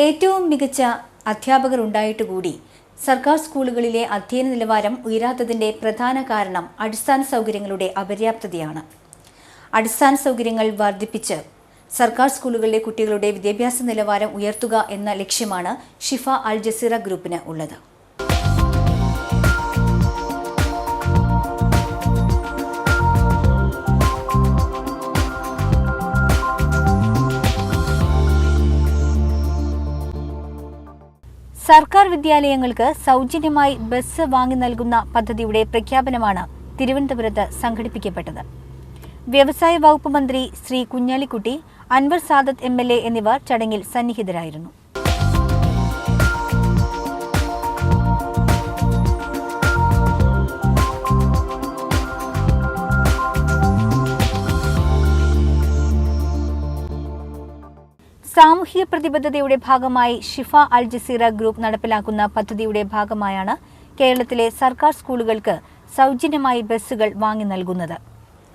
ഏറ്റവും മികച്ച അധ്യാപകർ ഉണ്ടായിട്ടുകൂടി സർക്കാർ സ്കൂളുകളിലെ അധ്യയന നിലവാരം ഉയരാത്തതിന്റെ പ്രധാന കാരണം അടിസ്ഥാന സൗകര്യങ്ങളുടെ അപര്യാപ്തതയാണ്. അടിസ്ഥാന സൗകര്യങ്ങൾ വർദ്ധിപ്പിച്ച് സർക്കാർ സ്കൂളുകളിലെ കുട്ടികളുടെ വിദ്യാഭ്യാസ നിലവാരം ഉയർത്തുക എന്ന ലക്ഷ്യമാണ് ഷിഫ അൽ ജസീറ ഗ്രൂപ്പിന് ഉള്ളത്. സർക്കാർ വിദ്യാലയങ്ങൾക്ക് സൗജന്യമായി ബസ് വാങ്ങി നൽകുന്ന പദ്ധതിയുടെ പ്രഖ്യാപനമാണ് തിരുവനന്തപുരത്ത് സംഘടിപ്പിക്കപ്പെട്ടത്. വ്യവസായ വകുപ്പ് മന്ത്രി ശ്രീ കുഞ്ഞാലിക്കുട്ടി, അൻവർ സാദത്ത് MLA എന്നിവർ ചടങ്ങിൽ സന്നിഹിതരായിരുന്നു. സാമൂഹിക പ്രതിബദ്ധതയുടെ ഭാഗമായി ഷിഫ അൽ ജസീറ ഗ്രൂപ്പ് നടപ്പിലാക്കുന്ന പദ്ധതിയുടെ ഭാഗമായാണ് കേരളത്തിലെ സർക്കാർ സ്കൂളുകൾക്ക് സൗജന്യമായി ബസ്സുകൾ വാങ്ങി നൽകുന്നത്.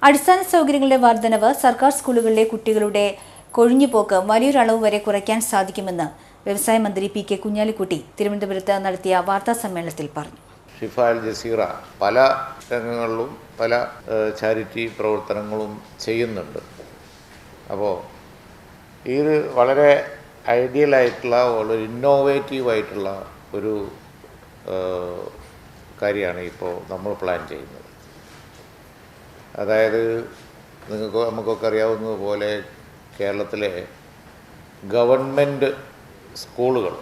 അടിസ്ഥാന സൗകര്യങ്ങളുടെ വർധനവ് സർക്കാർ സ്കൂളുകളിലെ കുട്ടികളുടെ കൊഴിഞ്ഞുപോക്ക് വലിയൊരളവ് വരെ കുറയ്ക്കാൻ സാധിക്കുമെന്ന് വ്യവസായ മന്ത്രി PK കുഞ്ഞാലിക്കുട്ടി തിരുവനന്തപുരത്ത് നടത്തിയ വാർത്താ സമ്മേളനത്തിൽ പറഞ്ഞു. ഷിഫ അൽ ജസീറ പല രംഗങ്ങളിലും പല ചാരിറ്റി പ്രവർത്തനങ്ങളും ചെയ്യുന്നുണ്ട്. അപ്പോൾ ഇത് വളരെ ഐഡിയലായിട്ടുള്ള വളരെ ഇന്നോവേറ്റീവായിട്ടുള്ള ഒരു കാര്യമാണ് ഇപ്പോൾ നമ്മൾ പ്ലാൻ ചെയ്യുന്നത്. അതായത് നമുക്കൊക്കെ അറിയാവുന്നതുപോലെ കേരളത്തിലെ ഗവൺമെൻറ് സ്കൂളുകൾ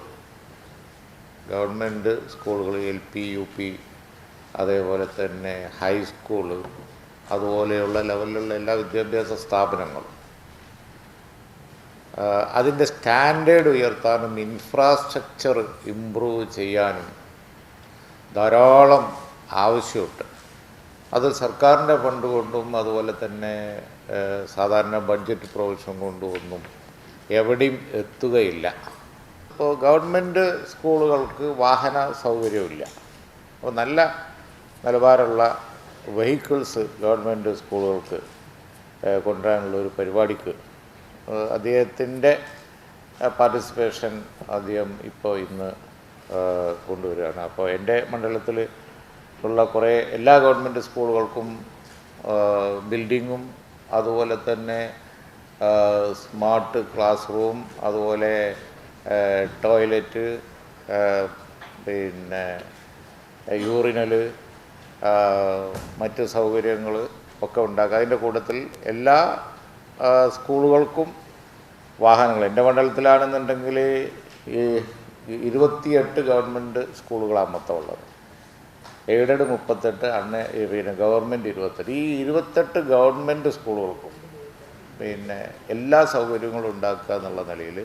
LP, UP, അതേപോലെ തന്നെ ഹൈസ്കൂള്, അതുപോലെയുള്ള ലെവലിലുള്ള എല്ലാ വിദ്യാഭ്യാസ സ്ഥാപനങ്ങളും അതിൻ്റെ സ്റ്റാൻഡേർഡ് ഉയർത്താനും ഇൻഫ്രാസ്ട്രക്ചർ ഇംപ്രൂവ് ചെയ്യാനും ധാരാളം ആവശ്യമുണ്ട്. അത് സർക്കാരിൻ്റെ ഫണ്ട് കൊണ്ടും അതുപോലെ തന്നെ സാധാരണ ബഡ്ജറ്റ് പ്രൊവിഷൻ കൊണ്ടുമൊന്നും എവിടെയും എത്തുകയില്ല. അപ്പോൾ ഗവൺമെൻറ് സ്കൂളുകൾക്ക് വാഹന സൗകര്യമില്ല. അപ്പോൾ നല്ല നിലവാരമുള്ള വെഹിക്കിൾസ് ഗവൺമെൻറ് സ്കൂളുകൾക്ക് കൊണ്ടുവരാനുള്ള ഒരു പരിപാടിക്ക് അദ്ദേഹത്തിൻ്റെ പാർട്ടിസിപ്പേഷൻ അദ്ദേഹം ഇന്ന് കൊണ്ടുവരികയാണ്. അപ്പോൾ എൻ്റെ മണ്ഡലത്തിൽ ഉള്ള കുറേ എല്ലാ ഗവൺമെൻറ് സ്കൂളുകൾക്കും ബിൽഡിങ്ങും അതുപോലെ തന്നെ സ്മാർട്ട് ക്ലാസ് റൂം, അതുപോലെ ടോയ്ലറ്റ്, പിന്നെ യൂറിനല്, മറ്റ് സൗകര്യങ്ങൾ ഒക്കെ ഉണ്ടാക്കുക. അതിൻ്റെ കൂട്ടത്തിൽ എല്ലാ സ്കൂളുകൾക്കും വാഹനങ്ങൾ, എൻ്റെ മണ്ഡലത്തിലാണെന്നുണ്ടെങ്കിൽ 28 ഗവൺമെൻറ് സ്കൂളുകളാണ് മൊത്തം ഉള്ളത്. എയ്ഡഡ് 38, പിന്നെ ഗവൺമെൻറ് 28. ഈ 28 ഗവൺമെൻറ് സ്കൂളുകൾക്കും പിന്നെ എല്ലാ സൗകര്യങ്ങളും ഉണ്ടാക്കുക എന്നുള്ള നിലയിൽ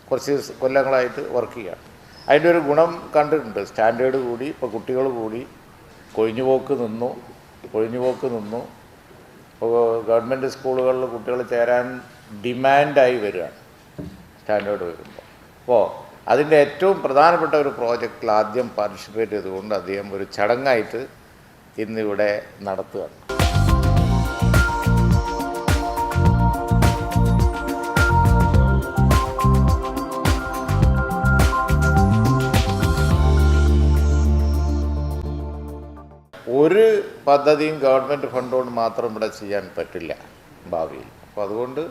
കുറച്ച് കൊല്ലങ്ങളായിട്ട് വർക്ക് ചെയ്യുകയാണ്. അതിൻ്റെ ഒരു ഗുണം കണ്ടിട്ടുണ്ട്. സ്റ്റാൻഡേർഡ് കൂടി, ഇപ്പോൾ കുട്ടികൾ കൂടി, കൊഴിഞ്ഞുപോക്ക് നിന്നു. ഇപ്പോൾ ഗവൺമെൻറ് സ്കൂളുകളിൽ കുട്ടികൾ ചേരാൻ ഡിമാൻഡായി വരികയാണ് സ്റ്റാൻഡേർഡ് വരുമ്പോൾ. അപ്പോൾ അതിൻ്റെ ഏറ്റവും പ്രധാനപ്പെട്ട ഒരു പ്രോജക്റ്റിൽ ആദ്യം പാർട്ടിസിപ്പേറ്റ് ചെയ്തുകൊണ്ട് അദ്ദേഹം ഒരു ചടങ്ങായിട്ട് ഇന്നിവിടെ നടത്തുകയാണ്. ഒരു പദ്ധതിയും ഗവൺമെൻറ് ഫണ്ട് കൊണ്ട് മാത്രം ഇവിടെ ചെയ്യാൻ പറ്റില്ല ഭാവിയിൽ. അപ്പോൾ അതുകൊണ്ട്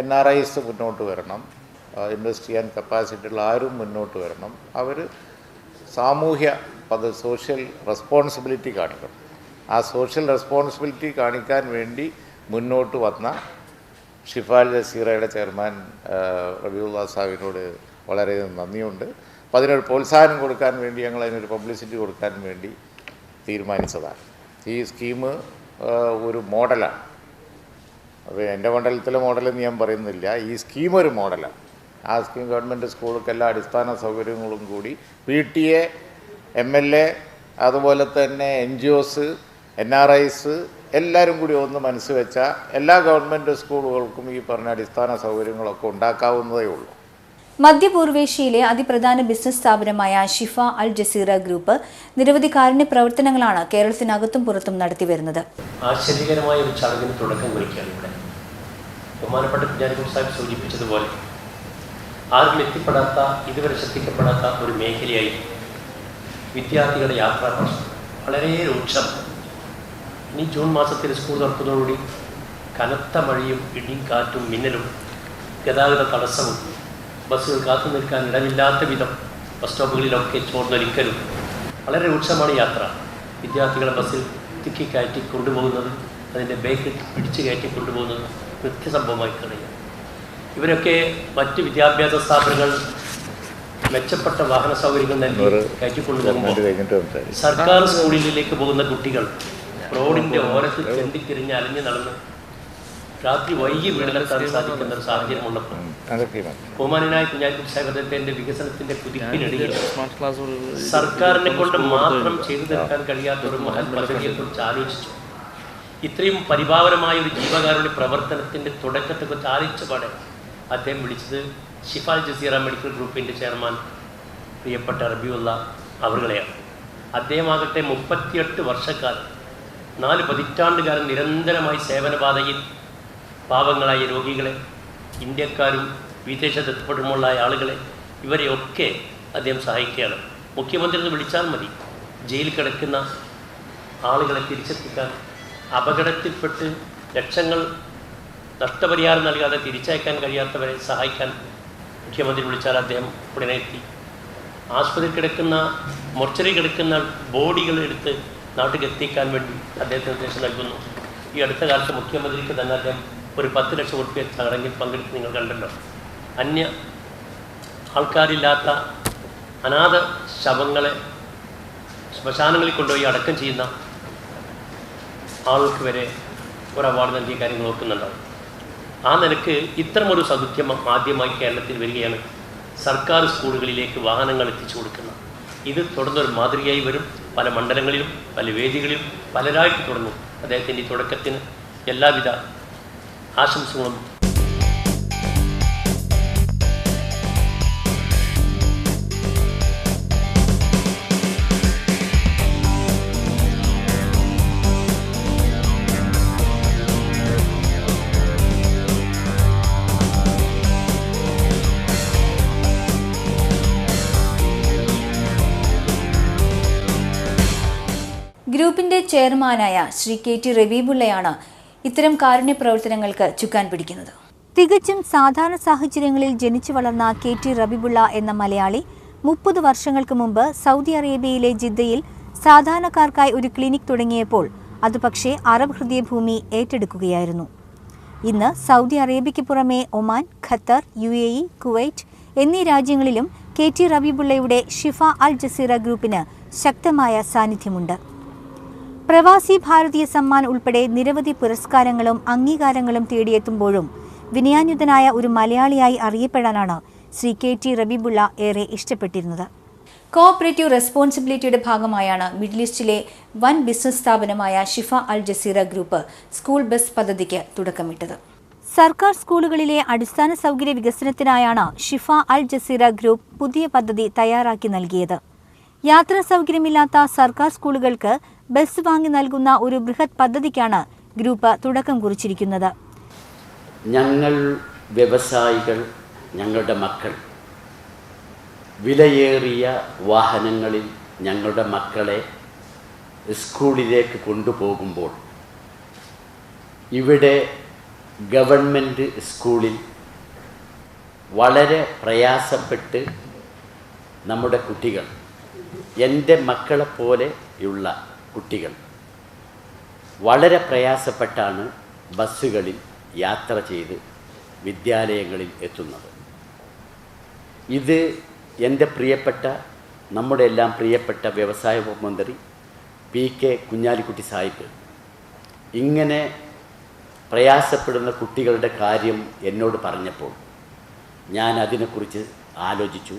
NRIs മുന്നോട്ട് വരണം, ഇൻവെസ്റ്റ് ചെയ്യാൻ കപ്പാസിറ്റി ഉള്ള ആരും മുന്നോട്ട് വരണം. അവർ സോഷ്യൽ റെസ്പോൺസിബിലിറ്റി കാണിക്കണം. ആ സോഷ്യൽ റെസ്പോൺസിബിലിറ്റി കാണിക്കാൻ വേണ്ടി മുന്നോട്ട് വന്ന ഷിഫ അൽ ജസീറയുടെ ചെയർമാൻ റബീഉള്ള സാഹിബിനോട് വളരെയധികം നന്ദിയുണ്ട്. അപ്പോൾ അതിനൊരു പ്രോത്സാഹനം കൊടുക്കാൻ വേണ്ടി ഞങ്ങൾ അതിനൊരു പബ്ലിസിറ്റി കൊടുക്കാൻ വേണ്ടി തീരുമാനിച്ചതാണ്. ഈ സ്കീം ഒരു മോഡലാണ്. അപ്പോൾ എൻ്റെ മണ്ഡലത്തിലെ മോഡലെന്ന് ഞാൻ പറയുന്നില്ല, ഈ സ്കീം ഒരു മോഡലാണ്. ആ സ്കീം ഗവൺമെൻറ് സ്കൂളുകൾക്ക് എല്ലാ അടിസ്ഥാന സൗകര്യങ്ങളും കൂടി PTA, MLA, അതുപോലെ തന്നെ NGOs, NRIs എല്ലാവരും കൂടി ഒന്ന് മനസ്സ് വെച്ചാൽ എല്ലാ ഗവൺമെൻറ് സ്കൂളുകൾക്കും ഈ പറഞ്ഞ അടിസ്ഥാന സൗകര്യങ്ങളൊക്കെ ഉണ്ടാക്കാവുന്നതേ ഉള്ളൂ. മധ്യപൂർവേഷ്യയിലെ അതിപ്രധാന ബിസിനസ് സ്ഥാപനമായ ഷിഫ അൽ ജസീറ ഗ്രൂപ്പ് നിരവധി കാരുണ്യ പ്രവർത്തനങ്ങളാണ് കേരളത്തിനകത്തും പുറത്തും നടത്തിവരുന്നത്. ആശ്ചര്യകരമായ ഒരു ചടങ്ങിന് തുടക്കം കുറിക്കുകയാണ് ഇവിടെ. ബഹുമാനപ്പെട്ട കുഞ്ഞാലിക്കുട്ടി സാഹിബ് സൂചിപ്പിച്ചതുപോലെ ആരും എത്തിപ്പെടാത്ത, ഇതുവരെ ശ്രദ്ധിക്കപ്പെടാത്ത ഒരു മേഖലയായി വിദ്യാർത്ഥികളുടെ യാത്രാ പ്രശ്നം വളരെ രൂക്ഷം. ഇനി ജൂൺ മാസത്തിൽ സ്കൂൾ തുറക്കുന്നതോടുകൂടി കനത്ത മഴയും ഇടിയും കാറ്റും മിന്നലും ഗതാഗത തടസ്സവും ബസ്സുകൾ കാത്തു നിൽക്കാൻ ഇടമില്ലാത്ത വിധം ബസ് സ്റ്റോപ്പുകളിലൊക്കെ ചോർന്നൊലിക്കലും വളരെ രൂക്ഷമാണ് യാത്ര. വിദ്യാർത്ഥികളെ ബസ്സിൽ തിക്കി കയറ്റി കൊണ്ടുപോകുന്നത്, അതിൻ്റെ ബേക്കിൽ പിടിച്ചു കയറ്റി കൊണ്ടുപോകുന്നത് നിത്യസംഭവമായി കഴിയും. ഇവരൊക്കെ മറ്റ് വിദ്യാഭ്യാസ സ്ഥാപനങ്ങൾ മെച്ചപ്പെട്ട വാഹന സൗകര്യങ്ങൾ നൽകി കയറ്റിക്കൊണ്ടുപോകുമ്പോൾ സർക്കാർ സ്കൂളിലേക്ക് പോകുന്ന കുട്ടികൾ റോഡിൻ്റെ ഓരത്തിൽ ചെണ്ടിത്തിരിഞ്ഞ് അലഞ്ഞു നടന്ന് രാത്രി വൈകി വീട്ടിലെത്താൻ സാധിക്കുന്ന ഒരു സാഹചര്യമുള്ളപ്പോൾ ബഹുമാനായ കുഞ്ഞാലിക്കുട്ടി സാഹിബ് അദ്ദേഹത്തിൻ്റെ വികസനത്തിൻ്റെ കുതിപ്പിനിടയിൽ സർക്കാരിനെ കൊണ്ട് മാത്രം ചെയ്തു തീർക്കാൻ കഴിയാത്ത ഒരു മഹൽ പദ്ധതിയെക്കുറിച്ച് ആലോചിച്ചു. ഇത്രയും പരിഭാവനമായ ഒരു ജീവകാരുണ്യ പ്രവർത്തനത്തിൻ്റെ തുടക്കത്തെക്കുറിച്ച് ആലോചിച്ചപാടെ അദ്ദേഹം വിളിച്ചത് ഷിഫ അൽ ജസീറ മെഡിക്കൽ ഗ്രൂപ്പിൻ്റെ ചെയർമാൻ പ്രിയപ്പെട്ട റബിയുള്ള അവറുകളെയാണ്. അദ്ദേഹമാകട്ടെ 38 വർഷക്കാലം 4 പതിറ്റാണ്ടുകാലം നിരന്തരമായി സേവനപാതയിൽ പാവങ്ങളായ രോഗികളെ, ഇന്ത്യക്കാരും വിദേശത്തെത്തപ്പെടുമുള്ള ആളുകളെ, ഇവരെയൊക്കെ അദ്ദേഹം സഹായിക്കുകയാണ്. മുഖ്യമന്ത്രി വിളിച്ചാൽ മതി, ജയിലിൽ കിടക്കുന്ന ആളുകളെ തിരിച്ചെത്തിക്കാൻ, അപകടത്തിൽപ്പെട്ട് ലക്ഷങ്ങൾ നഷ്ടപരിഹാരം നൽകാതെ തിരിച്ചയക്കാൻ കഴിയാത്തവരെ സഹായിക്കാൻ മുഖ്യമന്ത്രി വിളിച്ചാൽ അദ്ദേഹം ഉടനെ എത്തി. ആശുപത്രിയിൽ കിടക്കുന്ന, മൊർച്ചറി കിടക്കുന്ന ബോഡികൾ എടുത്ത് നാട്ടിൽ എത്തിക്കാൻ വേണ്ടി അദ്ദേഹത്തിന് നിർദ്ദേശം നൽകുന്നു. ഈ അടുത്ത കാലത്ത് മുഖ്യമന്ത്രിക്ക് തന്നെ അദ്ദേഹം ഒരു 10 ലക്ഷം രൂപ ചടങ്ങിൽ പങ്കെടുത്ത് നിങ്ങൾ കണ്ടല്ലോ. അന്യ ആൾക്കാരില്ലാത്ത അനാഥ ശവങ്ങളെ ശ്മശാനങ്ങളിൽ കൊണ്ടുപോയി അടക്കം ചെയ്യുന്ന ആൾക്ക് വരെ ഒരു അവാർഡ് നൽകിയ കാര്യങ്ങൾ നോക്കുന്നുണ്ടാവും. ആ നിലക്ക് ഇത്തരമൊരു സദുത്യം ആദ്യമായി കേരളത്തിൽ വരികയാണ്. സർക്കാർ സ്കൂളുകളിലേക്ക് വാഹനങ്ങൾ എത്തിച്ചു കൊടുക്കുന്നത് ഇത് തുടർന്നൊരു മാതൃകയായി വരും. പല മണ്ഡലങ്ങളിലും പല വേദികളിലും പലരായിട്ട് തുടങ്ങും. അദ്ദേഹത്തിൻ്റെ ഈ തുടക്കത്തിന് എല്ലാവിധ ആശംസകളും. ഗ്രൂപ്പിന്റെ ചെയർമാനായ ശ്രീ KT റബീബുള്ളയാണ് ഇത്തരം കാരുണ്യ പ്രവർത്തനങ്ങൾക്ക് ചുക്കാൻ പിടിക്കുന്നത്. തികച്ചും സാധാരണ സാഹചര്യങ്ങളിൽ ജനിച്ചു വളർന്ന KT റബീബുള്ള എന്ന മലയാളി 30 വർഷങ്ങൾക്ക് മുമ്പ് സൗദി അറേബ്യയിലെ ജിദ്ദയിൽ സാധാരണക്കാർക്കായി ഒരു ക്ലിനിക് തുടങ്ങിയപ്പോൾ അത് പക്ഷേ അറബ് ഹൃദയഭൂമി ഏറ്റെടുക്കുകയായിരുന്നു. ഇന്ന് സൗദി അറേബ്യയ്ക്ക് പുറമെ ഒമാൻ, ഖത്തർ, UAE, കുവൈറ്റ് എന്നീ രാജ്യങ്ങളിലും KT റബീബുള്ളയുടെ ഷിഫ അൽ ജസീറ ഗ്രൂപ്പിന് ശക്തമായ സാന്നിധ്യമുണ്ട്. പ്രവാസി ഭാരതീയ സമ്മാൻ ഉൾപ്പെടെ നിരവധി പുരസ്കാരങ്ങളും അംഗീകാരങ്ങളും തേടിയെത്തുമ്പോഴും വിനയാന്വിതനായ ഒരു മലയാളിയായി അറിയപ്പെടാനാണ് ശ്രീ KT റബീബുള്ള ഏറെ ഇഷ്ടപ്പെട്ടിരുന്നത്. കോഓപ്പറേറ്റീവ് റെസ്പോൺസിബിലിറ്റിയുടെ ഭാഗമായാണ് മിഡിൽ ഈസ്റ്റിലെ വൻ ബിസിനസ് സ്ഥാപനമായ Shifa Al Jazeera group school bus പദ്ധതിക്ക് തുടക്കമിട്ടത്. സർക്കാർ സ്കൂളുകളിലെ അടിസ്ഥാന സൗകര്യ വികസനത്തിനായാണ് ഷിഫ അൽ ജസീറ ഗ്രൂപ്പ് പുതിയ പദ്ധതി തയ്യാറാക്കി നൽകിയത്. യാത്രാ സൗകര്യമില്ലാത്ത സർക്കാർ സ്കൂളുകൾക്ക് ബസ് വാങ്ങി നൽകുന്ന ഒരു ബൃഹത് പദ്ധതിക്കാണ് ഗ്രൂപ്പ് തുടക്കം കുറിച്ചിരിക്കുന്നത്. ഞങ്ങൾ വ്യവസായികൾ, ഞങ്ങളുടെ മക്കൾ വിലയേറിയ വാഹനങ്ങളിൽ ഞങ്ങളുടെ മക്കളെ സ്കൂളിലേക്ക് കൊണ്ടുപോകുമ്പോൾ ഇവിടെ ഗവൺമെൻറ് സ്കൂളിൽ വളരെ പ്രയാസപ്പെട്ട് നമ്മുടെ കുട്ടികൾ, എൻ്റെ മക്കളെപ്പോലെയുള്ള കുട്ടികൾ വളരെ പ്രയാസപ്പെട്ടാണ് ബസ്സുകളിൽ യാത്ര ചെയ്ത് വിദ്യാലയങ്ങളിൽ എത്തുന്നത്. ഇത് എൻ്റെ പ്രിയപ്പെട്ട, നമ്മുടെ എല്ലാം പ്രിയപ്പെട്ട വ്യവസായ വകുപ്പ് മന്ത്രി PK കുഞ്ഞാലിക്കുട്ടി സാഹിബ് ഇങ്ങനെ പ്രയാസപ്പെടുന്ന കുട്ടികളുടെ കാര്യം എന്നോട് പറഞ്ഞപ്പോൾ ഞാൻ അതിനെക്കുറിച്ച് ആലോചിച്ചു.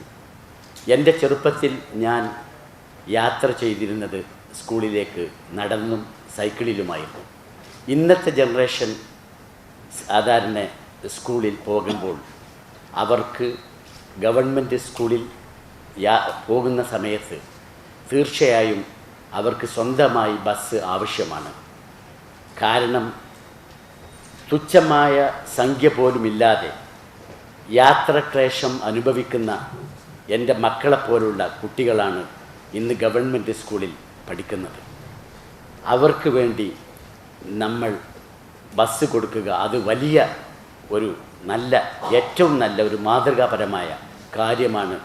എൻ്റെ ചെറുപ്പത്തിൽ ഞാൻ യാത്ര ചെയ്തിരുന്നത് സ്കൂളിലേക്ക് നടന്നും സൈക്കിളിലുമായിരുന്നു. ഇന്നത്തെ ജനറേഷൻ സാധാരണ സ്കൂളിൽ പോകുമ്പോൾ അവർക്ക് ഗവൺമെൻറ് സ്കൂളിൽ പോകുന്ന സമയത്ത് തീർച്ചയായും അവർക്ക് സ്വന്തമായി ബസ് ആവശ്യമാണ്. കാരണം തുച്ഛമായ സംഖ്യ പോലുമില്ലാതെ യാത്രക്ലേശം അനുഭവിക്കുന്ന എൻ്റെ മക്കളെപ്പോലുള്ള കുട്ടികളാണ് ഇന്ന് ഗവൺമെൻറ് സ്കൂളിൽ പഠിക്കുന്നത്. അവർക്ക് വേണ്ടി നമ്മൾ ബസ് കൊടുക്കുക, അത് വലിയ ഒരു ഏറ്റവും നല്ല ഒരു മാതൃകാപരമായ കാര്യമാണ്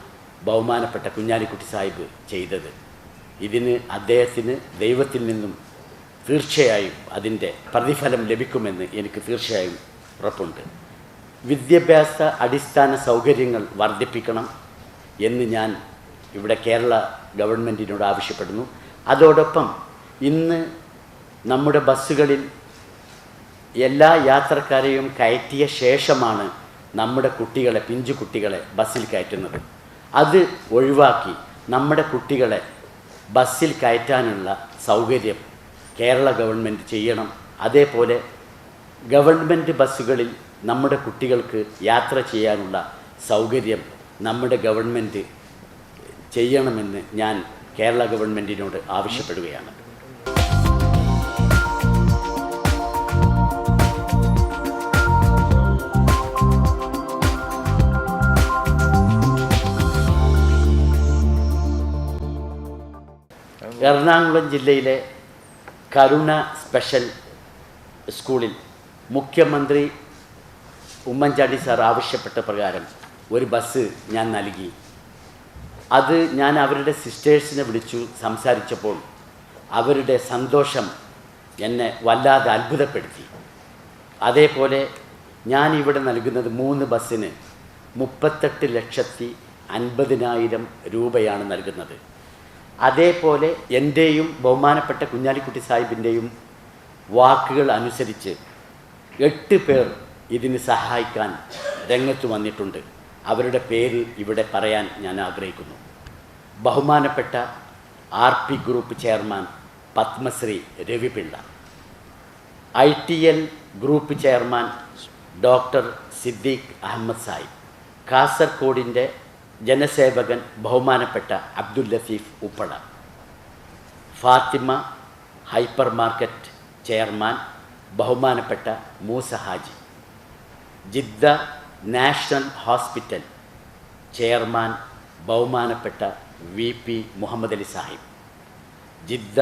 ബഹുമാനപ്പെട്ട കുഞ്ഞാലിക്കുട്ടി സാഹിബ് ചെയ്തത്. ഇതിന് അദ്ദേഹത്തിന് ദൈവത്തിൽ നിന്നും തീർച്ചയായും അതിൻ്റെ പ്രതിഫലം ലഭിക്കുമെന്ന് എനിക്ക് തീർച്ചയായും ഉറപ്പുണ്ട്. വിദ്യാഭ്യാസ അടിസ്ഥാന സൗകര്യങ്ങൾ വർദ്ധിപ്പിക്കണം എന്ന് ഞാൻ ഇവിടെ കേരള ഗവൺമെൻറ്റിനോട് ആവശ്യപ്പെടുന്നു. അതോടൊപ്പം ഇന്ന് നമ്മുടെ ബസ്സുകളിൽ എല്ലാ യാത്രക്കാരെയും കയറ്റിയ ശേഷമാണ് നമ്മുടെ കുട്ടികളെ, പിഞ്ചു കുട്ടികളെ ബസ്സിൽ കയറ്റുന്നത്. അത് ഒഴിവാക്കി നമ്മുടെ കുട്ടികളെ ബസ്സിൽ കയറ്റാനുള്ള സൗകര്യം കേരള ഗവൺമെൻറ് ചെയ്യണം. അതേപോലെ ഗവൺമെൻറ് ബസ്സുകളിൽ നമ്മുടെ കുട്ടികൾക്ക് യാത്ര ചെയ്യാനുള്ള സൗകര്യം നമ്മുടെ ഗവൺമെൻറ് ചെയ്യണമെന്ന് ഞാൻ കേരള ഗവൺമെൻറ്റിനോട് ആവശ്യപ്പെടുകയാണ്. എറണാകുളം ജില്ലയിലെ കരുണ സ്പെഷ്യൽ സ്കൂളിൽ മുഖ്യമന്ത്രി ഉമ്മൻചാണ്ടി സാർ ആവശ്യപ്പെട്ട പ്രകാരം ഒരു ബസ് ഞാൻ നൽകി. അത് ഞാൻ അവരുടെ സിസ്റ്റേഴ്സിനെ വിളിച്ചു സംസാരിച്ചപ്പോൾ അവരുടെ സന്തോഷം എന്നെ വല്ലാതെ അത്ഭുതപ്പെടുത്തി. അതേപോലെ ഞാൻ ഇവിടെ നൽകുന്നത് 3 ബസ്സിന് 38,50,000 രൂപയാണ് നൽകുന്നത്. അതേപോലെ എൻ്റെയും ബഹുമാനപ്പെട്ട കുഞ്ഞാലിക്കുട്ടി സാഹിബിൻ്റെയും വാക്കുകൾ അനുസരിച്ച് 8 പേർ ഇതിന് സഹായിക്കാൻ രംഗത്ത് വന്നിട്ടുണ്ട്. അവരുടെ പേര് ഇവിടെ പറയാൻ ഞാൻ ആഗ്രഹിക്കുന്നു. ബഹുമാനപ്പെട്ട RP group chairman Padma Shri Ravi Pillai, ITL group chairman doctor Siddeek Ahmed Sahib, കാസർഗോഡിൻ്റെ ജനസേവകൻ ബഹുമാനപ്പെട്ട Abdul Latheef Uppala, Fathima hypermarket chairman ബഹുമാനപ്പെട്ട Moosa Haji, Jeddah national hospital chairman ബഹുമാനപ്പെട്ട VP Muhammad Ali Sahib, Jeddah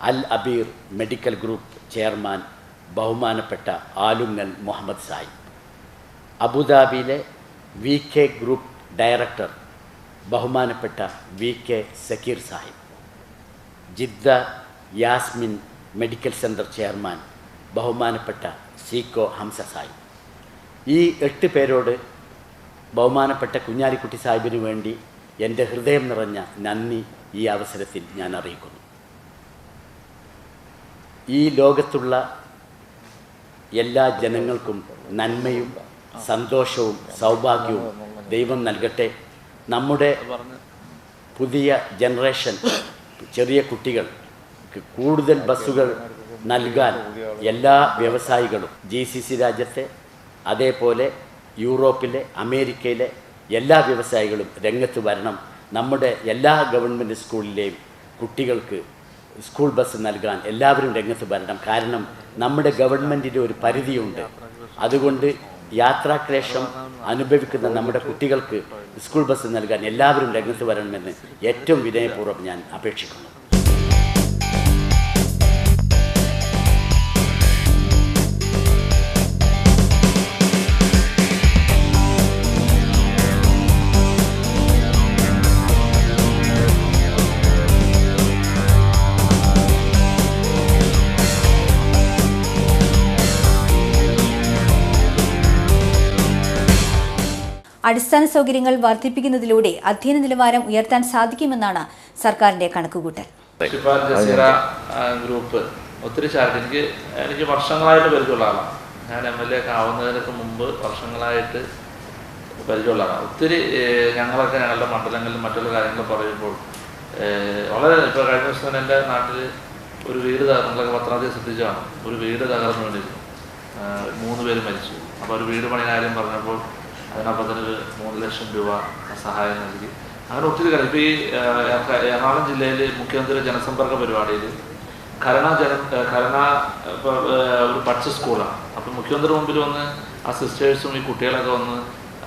Al Abeer medical group chairman ബഹുമാനപ്പെട്ട ആലുങ്ങൽ മുഹമ്മദ് സാഹിബ്, അബുദാബിയിലെ VK ഗ്രൂപ്പ് ഡയറക്ടർ ബഹുമാനപ്പെട്ട VK Zakir Sahib, Jeddah Yasmin medical centre chairman ബഹുമാനപ്പെട്ട സീക്കോ ഹംസ സാഹിബ്. ഈ 8 പേരോട് ബഹുമാനപ്പെട്ട കുഞ്ഞാലിക്കുട്ടി സാഹിബിന് വേണ്ടി എൻ്റെ ഹൃദയം നിറഞ്ഞ നന്ദി ഈ അവസരത്തിൽ ഞാൻ അറിയിക്കുന്നു. ഈ ലോകത്തുള്ള എല്ലാ ജനങ്ങൾക്കും നന്മയും സന്തോഷവും സൗഭാഗ്യവും ദൈവം നൽകട്ടെ. നമ്മുടെ പുതിയ ജനറേഷൻ ചെറിയ കുട്ടികൾക്ക് കൂടുതൽ ബസ്സുകൾ നൽകാൻ എല്ലാ വ്യവസായികളും GCC രാജ്യത്തെ, അതേപോലെ യൂറോപ്പിലെ, അമേരിക്കയിലെ എല്ലാ വ്യവസായികളും രംഗത്ത് വരണം. നമ്മുടെ എല്ലാ ഗവൺമെൻറ് സ്കൂളിലെയും കുട്ടികൾക്ക് സ്കൂൾ ബസ് നൽകാൻ എല്ലാവരും രംഗത്ത് വരണം. കാരണം നമ്മുടെ ഗവൺമെൻറ്റിൻ്റെ ഒരു പരിധിയുണ്ട്. അതുകൊണ്ട് യാത്രാക്ലേശം അനുഭവിക്കുന്ന നമ്മുടെ കുട്ടികൾക്ക് സ്കൂൾ ബസ് നൽകാൻ എല്ലാവരും രംഗത്ത് വരണമെന്ന് ഏറ്റവും വിനയപൂർവ്വം ഞാൻ അപേക്ഷിക്കുന്നു. അടിസ്ഥാന സൗകര്യങ്ങൾ വർദ്ധിപ്പിക്കുന്നതിലൂടെ അധ്യയന നിലവാരം ഉയർത്താൻ സാധിക്കുമെന്നാണ് സർക്കാരിന്റെ കണക്കുകൂട്ടൽ. ഷിഫ അൽ ജസീറ ഗ്രൂപ്പ് ഒത്തിരി ചാരിറ്റി എനിക്ക് വർഷങ്ങളായിട്ട് പരിചയമുള്ള ആളാണ്. ഞാൻ MLA ഒക്കെ ആവുന്നതിനൊക്കെ മുമ്പ് വർഷങ്ങളായിട്ട് പരിചയമുള്ള ആളാണ്. ഒത്തിരി ഞങ്ങളൊക്കെ ഞങ്ങളുടെ മണ്ഡലങ്ങളിലും മറ്റുള്ള കാര്യങ്ങൾ പറയുമ്പോൾ വളരെ ഇപ്പോൾ കഴിഞ്ഞ ദിവസം തന്നെ എൻ്റെ നാട്ടിൽ ഒരു വീട് നിങ്ങളൊക്കെ പത്രാധികം ശ്രദ്ധിച്ചാണ്, ഒരു വീട് തകർന്നു വേണ്ടിയിരുന്നു. 3 പേര് മരിച്ചു. അപ്പോൾ ഒരു വീട് പണി കാര്യം പറഞ്ഞപ്പോൾ അതിനപ്പം തന്നെ ഒരു 3 ലക്ഷം രൂപ സഹായം നൽകി. അങ്ങനെ ഒത്തിരി കാര്യം. ഇപ്പോൾ ഈ എറണാകുളം ജില്ലയിൽ മുഖ്യമന്ത്രി ജനസമ്പർക്ക പരിപാടിയിൽ കരുണ ഒരു പഠിച്ച സ്കൂളാണ്. അപ്പം മുഖ്യമന്ത്രി മുമ്പിൽ വന്ന് ആ സിസ്റ്റേഴ്സും ഈ കുട്ടികളൊക്കെ വന്ന്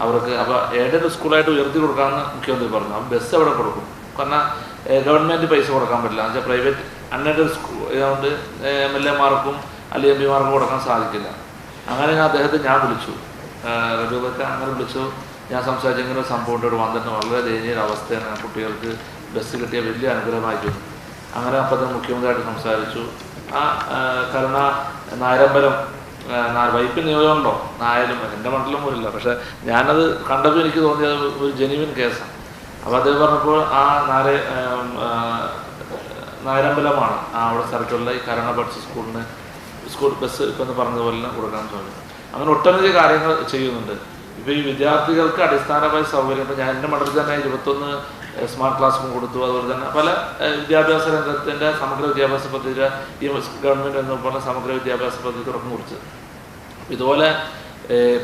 അവർക്ക്. അപ്പോൾ എയ്ഡഡ് സ്കൂളായിട്ട് ഉയർത്തി കൊടുക്കാമെന്ന് മുഖ്യമന്ത്രി പറഞ്ഞു. അപ്പോൾ ബസ് എവിടെ കൊടുക്കും? കാരണം ഗവൺമെൻറ് പൈസ കൊടുക്കാൻ പറ്റില്ല. എന്ന് വെച്ചാൽ പ്രൈവറ്റ് അൺഎയ്ഡഡ് സ്കൂൾ ഇതുകൊണ്ട് MLA-മാർക്കും അല്ലെങ്കിൽ MP-മാർക്കും കൊടുക്കാൻ സാധിക്കില്ല. അങ്ങനെ ഞാൻ വിളിച്ചു, റബീഉള്ളക്ക് അങ്ങനെ വിളിച്ചു. ഞാൻ സംസാരിച്ച ഇങ്ങനെ ഒരു സംഭവം ഇവിടെ വന്നിട്ട് വളരെ ദയനീയ അവസ്ഥയാണ്, കുട്ടികൾക്ക് ബസ് കിട്ടിയ വലിയ അനുഗ്രഹമായിരുന്നു. അങ്ങനെ അപ്പം തന്നെ മുഖ്യമന്ത്രിയായിട്ട് സംസാരിച്ചു. ആ കരുണ നായരമ്പലം വൈപ്പിൻ നിയോജകമുണ്ടോ നായാലും എൻ്റെ മണ്ഡലം പോലില്ല, പക്ഷേ ഞാനത് കണ്ടപ്പോൾ എനിക്ക് തോന്നിയത് ഒരു ജെന്യുവിൻ കേസാണ്. അപ്പോൾ അദ്ദേഹം പറഞ്ഞപ്പോൾ ആ നായരമ്പലമാണ് അവിടെ സ്ഥലത്തുള്ള ഈ കരുണ ബഡ്സ് സ്കൂൾ ബസ് ഇപ്പം പറഞ്ഞതുപോലെ കൊടുക്കാൻ തോന്നുന്നു. അങ്ങനെ ഒട്ടനവധി കാര്യങ്ങൾ ചെയ്യുന്നുണ്ട്. ഇപ്പോൾ ഈ വിദ്യാർത്ഥികൾക്ക് അടിസ്ഥാനമായ സൗകര്യം, ഇപ്പോൾ ഞാൻ എൻ്റെ മണ്ഡലത്തിൽ തന്നെ 21 സ്മാർട്ട് ക്ലാസ് റൂം കൊടുത്തു. അതുപോലെ തന്നെ പല വിദ്യാഭ്യാസ രംഗത്തിൻ്റെ സമഗ്ര വിദ്യാഭ്യാസ പദ്ധതി ഈ ഗവൺമെൻറ് എന്ന് പറഞ്ഞ സമഗ്ര വിദ്യാഭ്യാസ പദ്ധതി തുറന്നു കുറിച്ച്. ഇതുപോലെ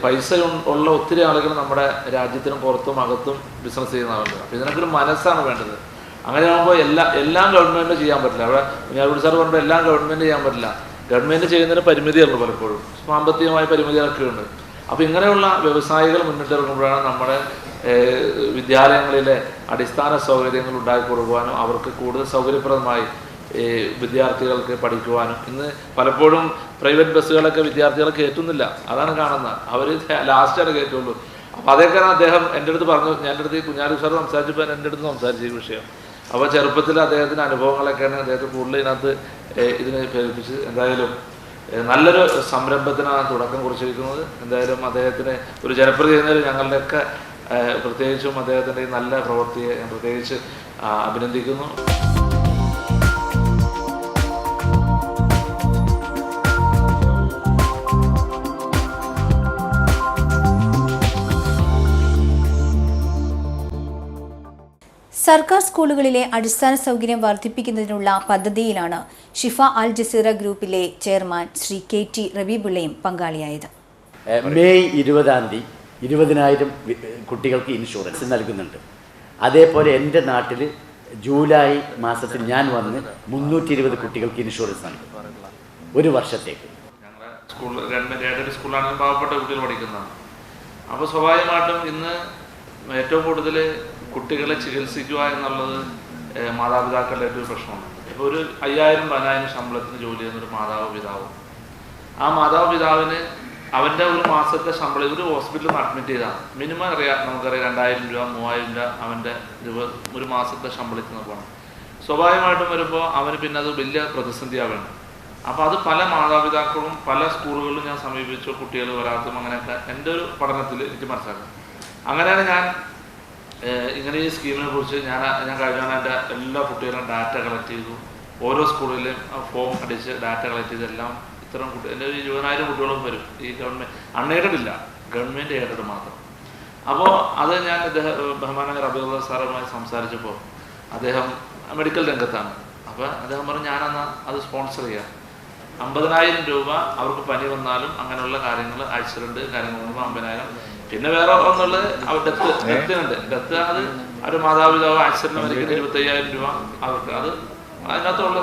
പൈസ ഉള്ള ഒത്തിരി ആളുകൾ നമ്മുടെ രാജ്യത്തിനും പുറത്തും അകത്തും ബിസിനസ് ചെയ്യുന്ന ആളുകൾ. അപ്പോൾ ഇതിനൊക്കെ ഒരു മനസ്സാണ് വേണ്ടത്. അങ്ങനെ ആകുമ്പോൾ എല്ലാം ഗവൺമെൻറ് ചെയ്യാൻ പറ്റില്ല. അവിടെ കുഞ്ഞാലക്കുടി സാർ പറഞ്ഞപ്പോൾ എല്ലാം ഗവൺമെൻറ് ചെയ്യാൻ പറ്റില്ല. ഗവൺമെൻറ് ചെയ്യുന്നതിന് പരിമിതികളുണ്ട്, പലപ്പോഴും സാമ്പത്തികമായ പരിമിതികളൊക്കെ ഉണ്ട്. അപ്പോൾ ഇങ്ങനെയുള്ള വ്യവസായികൾ മുന്നിട്ടിറങ്ങുമ്പോഴാണ് നമ്മുടെ വിദ്യാലയങ്ങളിലെ അടിസ്ഥാന സൗകര്യങ്ങൾ ഉണ്ടാക്കി കൊടുക്കുവാനും അവർക്ക് കൂടുതൽ സൗകര്യപ്രദമായി വിദ്യാർത്ഥികൾക്ക് പഠിക്കുവാനും. ഇന്ന് പലപ്പോഴും പ്രൈവറ്റ് ബസ്സുകളൊക്കെ വിദ്യാർത്ഥികളെ കയറ്റുന്നില്ല, അതാണ് കാണുന്നത്. അവർ ലാസ്റ്റാണ് കയറ്റുള്ളൂ. അപ്പോൾ അതൊക്കെയാണ് അദ്ദേഹം എൻ്റെ അടുത്ത് പറഞ്ഞു. ഞാൻ എൻ്റെ അടുത്ത് കുഞ്ഞാലക്കുടി സാർ സംസാരിച്ചപ്പോൾ എൻ്റെ അടുത്ത് സംസാരിച്ച ഈ വിഷയം. അപ്പോൾ ചെറുപ്പത്തിൽ അദ്ദേഹത്തിൻ്റെ അനുഭവങ്ങളൊക്കെയാണ് അദ്ദേഹത്തെ കൂടുതൽ ഇതിനകത്ത് ഇതിനെ പ്രേരിപ്പിച്ച്. എന്തായാലും നല്ലൊരു സംരംഭത്തിനാണ് തുടക്കം കുറിച്ചിരിക്കുന്നത്. എന്തായാലും അദ്ദേഹത്തിന് ഒരു ജനപ്രതിനിധി ഞങ്ങളുടെയൊക്കെ പ്രത്യേകിച്ചും അദ്ദേഹത്തിൻ്റെ ഈ നല്ല പ്രവൃത്തിയെ ഞാൻ പ്രത്യേകിച്ച് അഭിനന്ദിക്കുന്നു. സർക്കാർ സ്കൂളുകളിലെ അടിസ്ഥാന സൗകര്യം വർദ്ധിപ്പിക്കുന്നതിനുള്ള പദ്ധതിയിലാണ് ഷിഫ അൽ ജസീറ ഗ്രൂപ്പിലെ ചെയർമാൻ ശ്രീ KT റബീബുള്ളയും പങ്കാളിയായത്. മെയ് 20 20,000 കുട്ടികൾക്ക് ഇൻഷുറൻസ് നൽകുന്നുണ്ട്. അതേപോലെ എൻ്റെ നാട്ടിൽ ജൂലൈ മാസത്തിൽ ഞാൻ വന്ന് 320 കുട്ടികൾക്ക് ഇൻഷുറൻസ് നൽകും ഒരു വർഷത്തേക്ക്. ഞങ്ങളുടെ സ്കൂൾ ഗവൺമെൻറ് എയ്ഡഡ് സ്കൂളാണെങ്കിൽ പാവപ്പെട്ട കുട്ടികൾ പഠിക്കുന്നതാണ്. അപ്പോൾ സ്വാഭാവികമായിട്ടും ഇന്ന് ഏറ്റവും കൂടുതൽ കുട്ടികളെ ചികിത്സിക്കുക എന്നുള്ളത് മാതാപിതാക്കളുടെ ഒരു പ്രശ്നമാണ്. ഇപ്പോൾ ഒരു 5,000-10,000 ശമ്പളത്തിന് ജോലി ചെയ്യുന്നൊരു പിതാവും ആ മാതാപിതാവിന് അവൻ്റെ ഒരു മാസത്തെ ശമ്പളം ഒരു ഹോസ്പിറ്റലിൽ അഡ്മിറ്റ് ചെയ്താൽ മിനിമം നമുക്കറിയാം 2,000 രൂപ 3,000 രൂപ അവൻ്റെ ഒരു മാസത്തെ ശമ്പളത്തിൽ നിന്ന് പോകണം. സ്വാഭാവികമായിട്ടും വരുമ്പോൾ അവന് പിന്നെ അത് വലിയ പ്രതിസന്ധിയാവേണ്ട. അപ്പോൾ അത് പല മാതാപിതാക്കളും പല സ്കൂളുകളിലും ഞാൻ സമീപിച്ചു, കുട്ടികൾ വരാത്തും അങ്ങനെയൊക്കെ എൻ്റെ ഒരു പഠനത്തിൽ എനിക്ക് മനസ്സിലാക്കാം. അങ്ങനെയാണ് ഞാൻ ഇങ്ങനെ ഈ സ്കീമിനെ കുറിച്ച് ഞാൻ കഴിഞ്ഞ എൻ്റെ എല്ലാ കുട്ടികളും ഡാറ്റ കളക്ട് ചെയ്തു. ഓരോ സ്കൂളിലും ഫോം അടിച്ച് ഡാറ്റ കളക്ട് ചെയ്ത് എല്ലാം ഇത്തരം എൻ്റെ ഒരു 20,000 കുട്ടികളും വരും. ഈ ഗവൺമെൻറ് അൺഎയ്ഡഡ് ഇല്ല, ഗവൺമെൻറ് എയ്ഡഡ് മാത്രം. അപ്പോൾ അത് ഞാൻ ബഹുമാനായ റബീഉള്ള സാറുമായി സംസാരിച്ചപ്പോൾ അദ്ദേഹം മെഡിക്കൽ രംഗത്താണ്. അപ്പോൾ അദ്ദേഹം പറഞ്ഞു ഞാനെന്നാൽ അത് സ്പോൺസർ ചെയ്യാം. 50,000 രൂപ അവർക്ക് പനി വന്നാലും അങ്ങനെയുള്ള കാര്യങ്ങൾ ആക്സിഡൻറ്റ് കാര്യങ്ങൾ 50,000. പിന്നെ വേറെ ഒന്നുള്ളത് അവർ ഡെത്ത് അത് ഒരു മാതാപിതാവ് ആക്സിഡന്റ് മരിക്കുന്ന 25,000 രൂപ അവർക്ക്. അത് അതിനകത്തുള്ള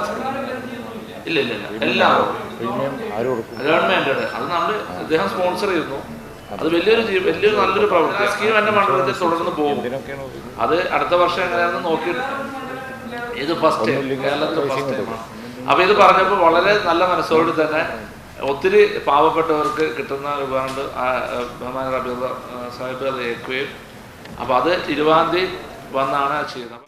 ഇല്ല എല്ലാവരും ഗവൺമെൻറ് അത് നമ്മൾ അദ്ദേഹം സ്പോൺസർ ചെയ്യുന്നു. അത് വലിയൊരു നല്ലൊരു പ്രവൃത്തി സ്കീം എൻ്റെ മണ്ഡലത്തിൽ തുടർന്ന് പോകും. അത് അടുത്ത വർഷം എങ്ങനെയാണെന്ന് നോക്കിയിട്ട് ഇത് ഫസ്റ്റ് കേരളത്തിൽ ഫസ്റ്റ് ടൈമാണ്. അപ്പോൾ ഇത് പറഞ്ഞപ്പോൾ വളരെ നല്ല മനസ്സോട് തന്നെ ഒത്തിരി പാവപ്പെട്ടവർക്ക് കിട്ടുന്ന ഒരുപാട് ബഹുമാന റബീഉള്ള സാഹിബ് അത് ഏൽക്കുകയും അപ്പോൾ അത് 20 വന്നാണ് ചെയ്തത്.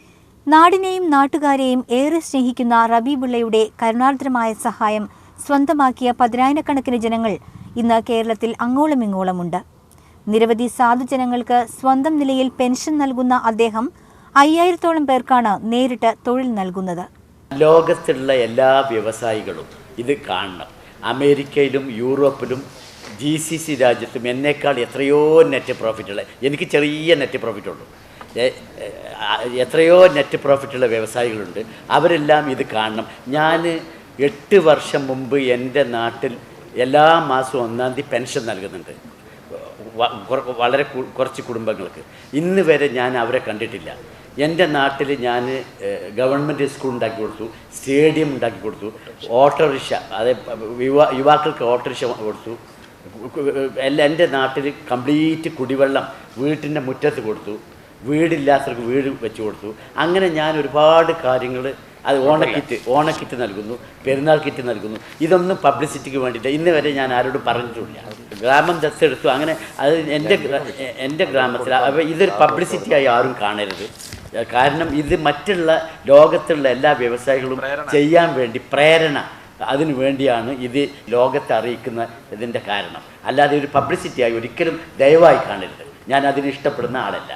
നാടിനെയും നാട്ടുകാരെയും ഏറെ സ്നേഹിക്കുന്ന റബീബുള്ളയുടെ കരുണാർദ്രമായ സഹായം സ്വന്തമാക്കിയ 10,000-കണക്കിന് ജനങ്ങൾ ഇന്ന് കേരളത്തിൽ അങ്ങോളം ഇങ്ങോളമുണ്ട്. നിരവധി സാധുജനങ്ങൾക്ക് സ്വന്തം നിലയിൽ പെൻഷൻ നൽകുന്ന അദ്ദേഹം 5,000-ഓളം പേർക്കാണ് നേരിട്ട് തൊഴിൽ നൽകുന്നത്. ലോകത്തുള്ള എല്ലാ വ്യവസായികളും ഇത് കാണണം. അമേരിക്കയിലും യൂറോപ്പിലും GCC രാജ്യത്തും എന്നേക്കാൾ എത്രയോ നെറ്റ് പ്രോഫിറ്റുള്ള, എനിക്ക് ചെറിയ നെറ്റ് പ്രോഫിറ്റുള്ളൂ, എത്രയോ നെറ്റ് പ്രോഫിറ്റുള്ള വ്യവസായികളുണ്ട്. അവരെല്ലാം ഇത് കാണണം. ഞാൻ 8 വർഷം മുമ്പ് എൻ്റെ നാട്ടിൽ എല്ലാ മാസവും 1-ാം തീയതി പെൻഷൻ നൽകുന്നുണ്ട് വളരെ കുറച്ച് കുടുംബങ്ങൾക്ക്. ഇന്ന് വരെ ഞാൻ അവരെ കണ്ടിട്ടില്ല. എൻ്റെ നാട്ടിൽ ഞാൻ ഗവൺമെൻറ് സ്കൂൾ ഉണ്ടാക്കി കൊടുത്തു, സ്റ്റേഡിയം ഉണ്ടാക്കി കൊടുത്തു, ഓട്ടോറിക്ഷ, അതായത് യുവാക്കൾക്ക് ഓട്ടോറിക്ഷ കൊടുത്തു, എൻ്റെ നാട്ടിൽ കംപ്ലീറ്റ് കുടിവെള്ളം വീട്ടിൻ്റെ മുറ്റത്ത് കൊടുത്തു, വീടില്ലാത്തവർക്ക് വീട് വെച്ച് കൊടുത്തു. അങ്ങനെ ഞാൻ ഒരുപാട് കാര്യങ്ങൾ, അത് ഓണക്കിറ്റ് നൽകുന്നു, പെരുന്നാൾ കിറ്റ് നൽകുന്നു. ഇതൊന്നും പബ്ലിസിറ്റിക്ക് വേണ്ടിയിട്ട് ഇന്ന് വരെ ഞാൻ ആരോടും പറഞ്ഞിട്ടില്ല. ഗ്രാമം ദത്തെടുത്തു, അങ്ങനെ അത് എൻ്റെ ഗ്രാമത്തിൽ. അപ്പോൾ ഇതൊരു പബ്ലിസിറ്റിയായി ആരും കാണരുത്. കാരണം ഇത് മറ്റുള്ള ലോകത്തുള്ള എല്ലാ വ്യവസായികളും ചെയ്യാൻ വേണ്ടി പ്രേരണ, അതിനു വേണ്ടിയാണ് ഇത് ലോകത്തെ അറിയിക്കുന്ന ഇതിൻ്റെ കാരണം. അല്ലാതെ ഒരു പബ്ലിസിറ്റിയായി ഒരിക്കലും ദയവായി കാണരുത്. ഞാൻ അതിന് ഇഷ്ടപ്പെടുന്ന ആളല്ല.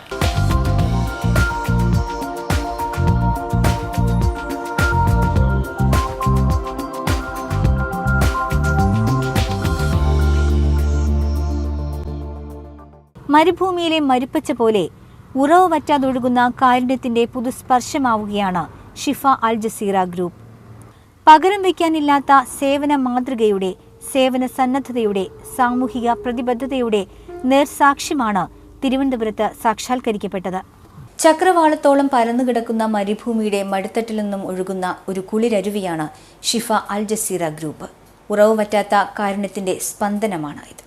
മരുഭൂമിയിലെ മരുപ്പച്ച പോലെ ഉറവ് വറ്റാതൊഴുകുന്ന കാരുണ്യത്തിന്റെ പുതുസ്പർശമാവുകയാണ് ഷിഫ അൽ ജസീറ ഗ്രൂപ്പ്. പകരം വയ്ക്കാനില്ലാത്ത സേവന മാതൃകയുടെ, സേവന സന്നദ്ധതയുടെ, സാമൂഹിക പ്രതിബദ്ധതയുടെ നേർസാക്ഷ്യമാണ് തിരുവനന്തപുരത്ത് സാക്ഷാത്കരിക്കപ്പെട്ടത്. ചക്രവാളത്തോളം പരന്നുകിടക്കുന്ന മരുഭൂമിയുടെ മടിത്തട്ടിൽ നിന്നും ഒഴുകുന്ന ഒരു കുളിരരുവിയാണ് ഷിഫ അൽ ജസീറ ഗ്രൂപ്പ്. ഉറവ് വറ്റാത്ത കാരുണ്യത്തിന്റെ സ്പന്ദനമാണ് ഇത്.